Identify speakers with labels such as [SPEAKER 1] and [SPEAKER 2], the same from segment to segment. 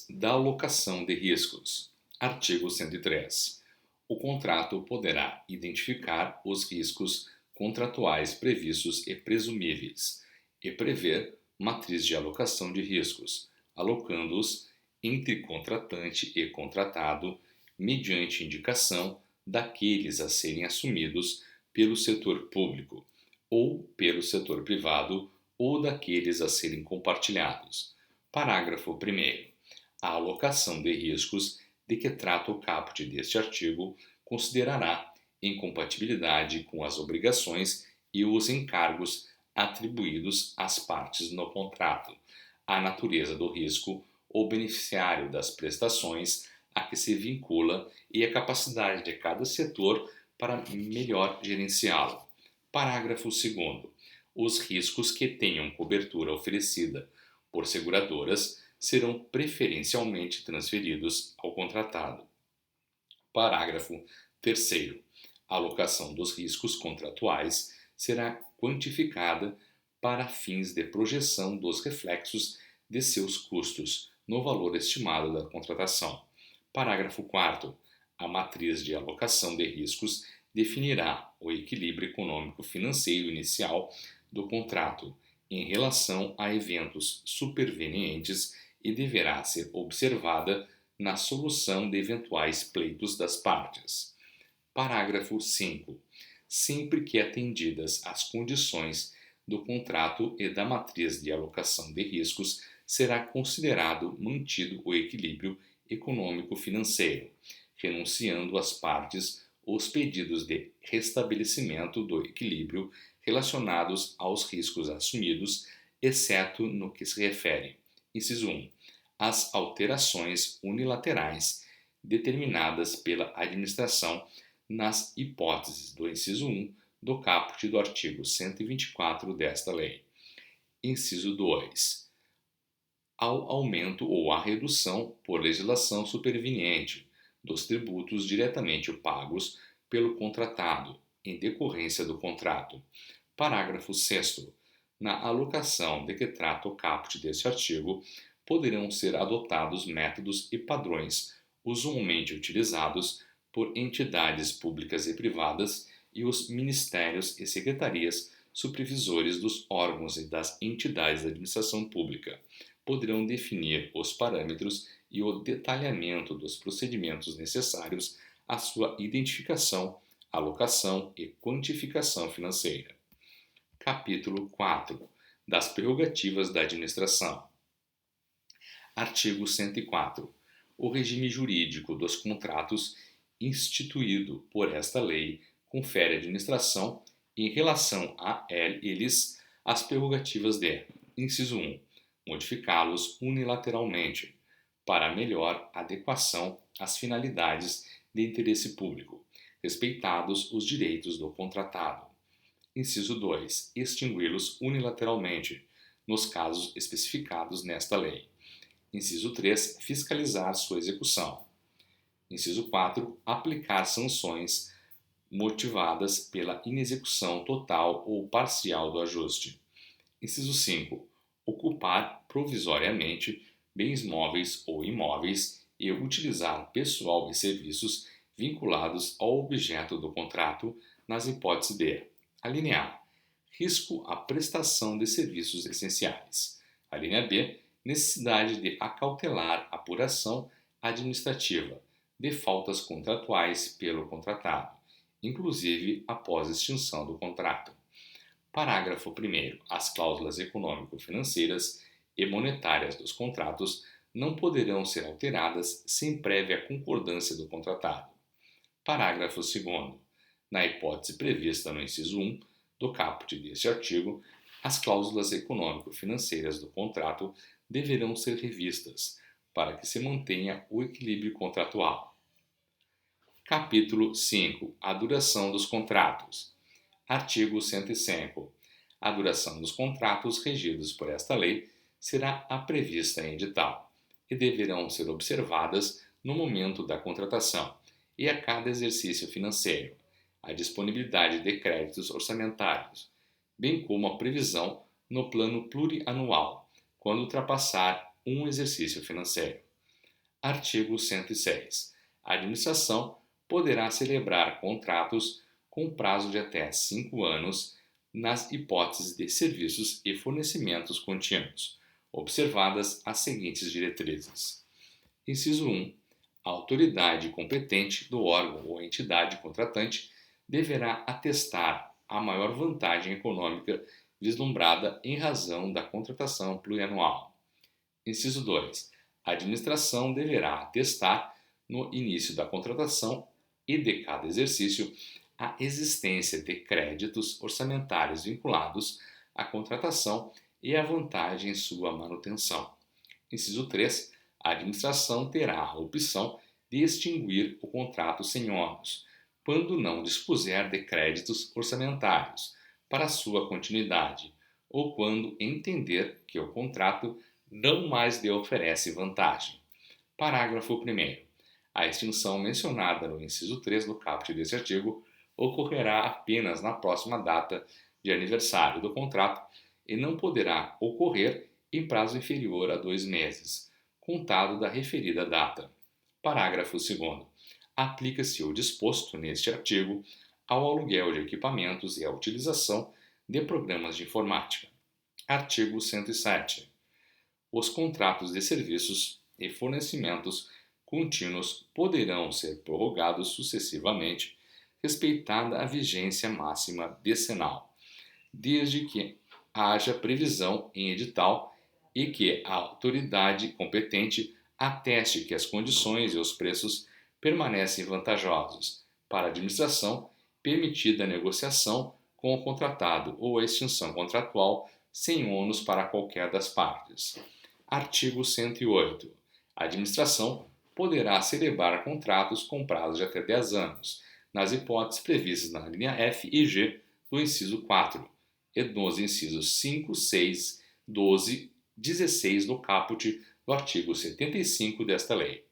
[SPEAKER 1] Da alocação de riscos. Artigo 103. O contrato poderá identificar os riscos contratuais previstos e presumíveis e prever matriz de alocação de riscos, alocando-os entre contratante e contratado mediante indicação daqueles a serem assumidos pelo setor público ou pelo setor privado ou daqueles a serem compartilhados. Parágrafo 1º. A alocação de riscos de que trata o caput deste artigo considerará incompatibilidade com as obrigações e os encargos atribuídos às partes no contrato, a natureza do risco ou beneficiário das prestações a que se vincula e a capacidade de cada setor para melhor gerenciá-lo. Parágrafo 2º. Os riscos que tenham cobertura oferecida por seguradoras serão preferencialmente transferidos ao contratado. Parágrafo 3º. A alocação dos riscos contratuais será quantificada para fins de projeção dos reflexos de seus custos no valor estimado da contratação. Parágrafo 4º. A matriz de alocação de riscos definirá o equilíbrio econômico-financeiro inicial do contrato em relação a eventos supervenientes e deverá ser observada na solução de eventuais pleitos das partes. Parágrafo 5. Sempre que atendidas as condições do contrato e da matriz de alocação de riscos, será considerado mantido o equilíbrio econômico-financeiro, renunciando às partes os pedidos de restabelecimento do equilíbrio relacionados aos riscos assumidos, exceto no que se refere, inciso 1, às alterações unilaterais determinadas pela administração nas hipóteses do inciso 1 do caput do artigo 124 desta lei. Inciso 2. Ao aumento ou à redução por legislação superveniente dos tributos diretamente pagos pelo contratado, em decorrência do contrato. Parágrafo 6º. Na alocação de que trata o caput deste artigo, poderão ser adotados métodos e padrões usualmente utilizados por entidades públicas e privadas e os ministérios e secretarias supervisores dos órgãos e das entidades da administração pública. Poderão definir os parâmetros e o detalhamento dos procedimentos necessários à sua identificação, alocação e quantificação financeira. Capítulo 4. Das prerrogativas da administração. Artigo 104. O regime jurídico dos contratos instituído por esta lei confere à administração, em relação a eles, as prerrogativas de, inciso 1, modificá-los unilateralmente, para melhor adequação às finalidades de interesse público, respeitados os direitos do contratado. Inciso 2. Extingui-los unilateralmente, nos casos especificados nesta lei. Inciso 3. Fiscalizar sua execução. Inciso 4. Aplicar sanções motivadas pela inexecução total ou parcial do ajuste. Inciso 5. Ocupar provisoriamente bens móveis ou imóveis e utilizar pessoal e serviços vinculados ao objeto do contrato nas hipóteses de: alínea A. Risco à prestação de serviços essenciais. Alínea B. Necessidade de acautelar apuração administrativa de faltas contratuais pelo contratado, inclusive após extinção do contrato. Parágrafo 1º. As cláusulas econômico-financeiras e monetárias dos contratos não poderão ser alteradas sem prévia concordância do contratado. Parágrafo 2º. Na hipótese prevista no inciso 1 do caput deste artigo, as cláusulas econômico-financeiras do contrato deverão ser revistas para que se mantenha o equilíbrio contratual. Capítulo 5. A duração dos contratos. Artigo 105. A duração dos contratos regidos por esta lei será a prevista em edital e deverão ser observadas no momento da contratação e a cada exercício financeiro, a disponibilidade de créditos orçamentários, bem como a previsão no plano plurianual, quando ultrapassar um exercício financeiro. Artigo 106. A administração poderá celebrar contratos com prazo de até 5 anos nas hipóteses de serviços e fornecimentos contínuos, observadas as seguintes diretrizes. Inciso 1. A autoridade competente do órgão ou entidade contratante deverá atestar a maior vantagem econômica vislumbrada em razão da contratação plurianual. Inciso 2. A administração deverá atestar, no início da contratação e de cada exercício, a existência de créditos orçamentários vinculados à contratação e a vantagem em sua manutenção. Inciso 3. A administração terá a opção de extinguir o contrato sem ônus, quando não dispuser de créditos orçamentários para sua continuidade, ou quando entender que o contrato não mais lhe oferece vantagem. Parágrafo 1º. A extinção mencionada no inciso 3 do caput deste artigo ocorrerá apenas na próxima data de aniversário do contrato e não poderá ocorrer em prazo inferior a 2 meses, contado da referida data. Parágrafo 2º. Aplica-se o disposto neste artigo ao aluguel de equipamentos e à utilização de programas de informática. Artigo 107. Os contratos de serviços e fornecimentos contínuos poderão ser prorrogados sucessivamente, respeitada a vigência máxima decenal, desde que haja previsão em edital e que a autoridade competente ateste que as condições e os preços permanecem vantajosos para a administração, permitida a negociação com o contratado ou a extinção contratual sem ônus para qualquer das partes. Artigo 108. A administração poderá celebrar contratos com prazo de até 10 anos, nas hipóteses previstas na linha F e G do inciso 4 e nos incisos 5, 6, 12, 16 do caput do artigo 75 desta lei.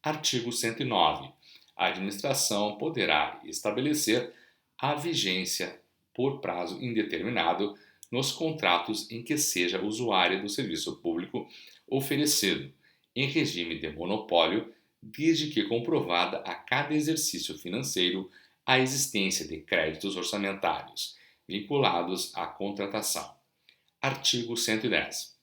[SPEAKER 1] Artigo 109. A administração poderá estabelecer a vigência por prazo indeterminado nos contratos em que seja usuária do serviço público oferecido, em regime de monopólio, desde que comprovada a cada exercício financeiro a existência de créditos orçamentários vinculados à contratação. Artigo 110.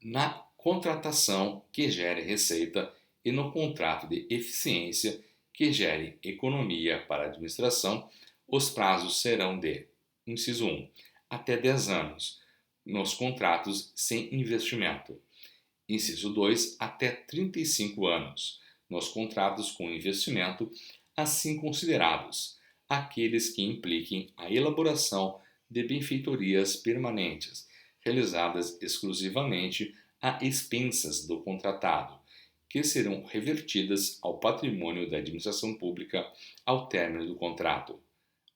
[SPEAKER 1] Na contratação que gere receita e no contrato de eficiência que gere economia para a administração, os prazos serão de: inciso 1, até 10 anos, nos contratos sem investimento. Inciso 2, até 35 anos, nos contratos com investimento, assim considerados aqueles que impliquem a elaboração de benfeitorias permanentes, realizadas exclusivamente a expensas do contratado, que serão revertidas ao patrimônio da administração pública ao término do contrato.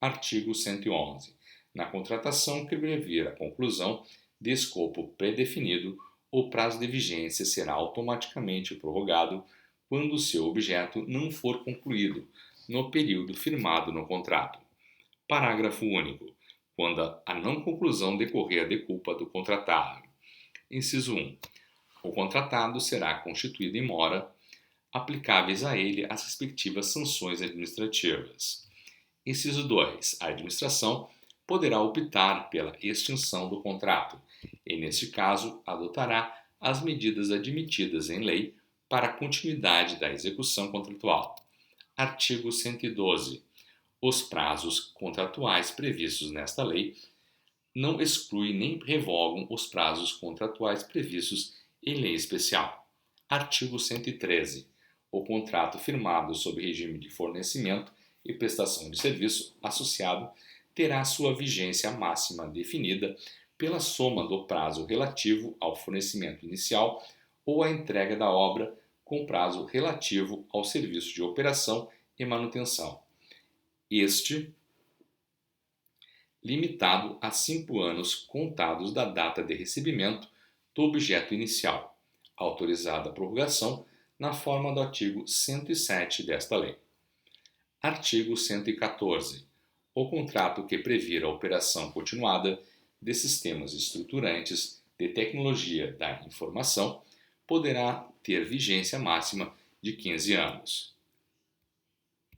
[SPEAKER 1] Artigo 111. Na contratação que prever a conclusão de escopo pré-definido, o prazo de vigência será automaticamente prorrogado quando seu objeto não for concluído no período firmado no contrato. Parágrafo único. Quando a não conclusão decorrer de culpa do contratado. Inciso 1. O contratado será constituído em mora, aplicáveis a ele as respectivas sanções administrativas. Inciso 2. A administração poderá optar pela extinção do contrato e, neste caso, adotará as medidas admitidas em lei para a continuidade da execução contratual. Artigo 112. Os prazos contratuais previstos nesta lei não excluem nem revogam os prazos contratuais previstos em lei especial. Artigo 113. O contrato firmado sob regime de fornecimento e prestação de serviço associado terá sua vigência máxima definida pela soma do prazo relativo ao fornecimento inicial ou à entrega da obra com prazo relativo ao serviço de operação e manutenção. Este limitado a 5 anos contados da data de recebimento do objeto inicial, autorizada a prorrogação na forma do artigo 107 desta lei. Artigo 114. O contrato que previr a operação continuada de sistemas estruturantes de Tecnologia da Informação poderá ter vigência máxima de 15 anos.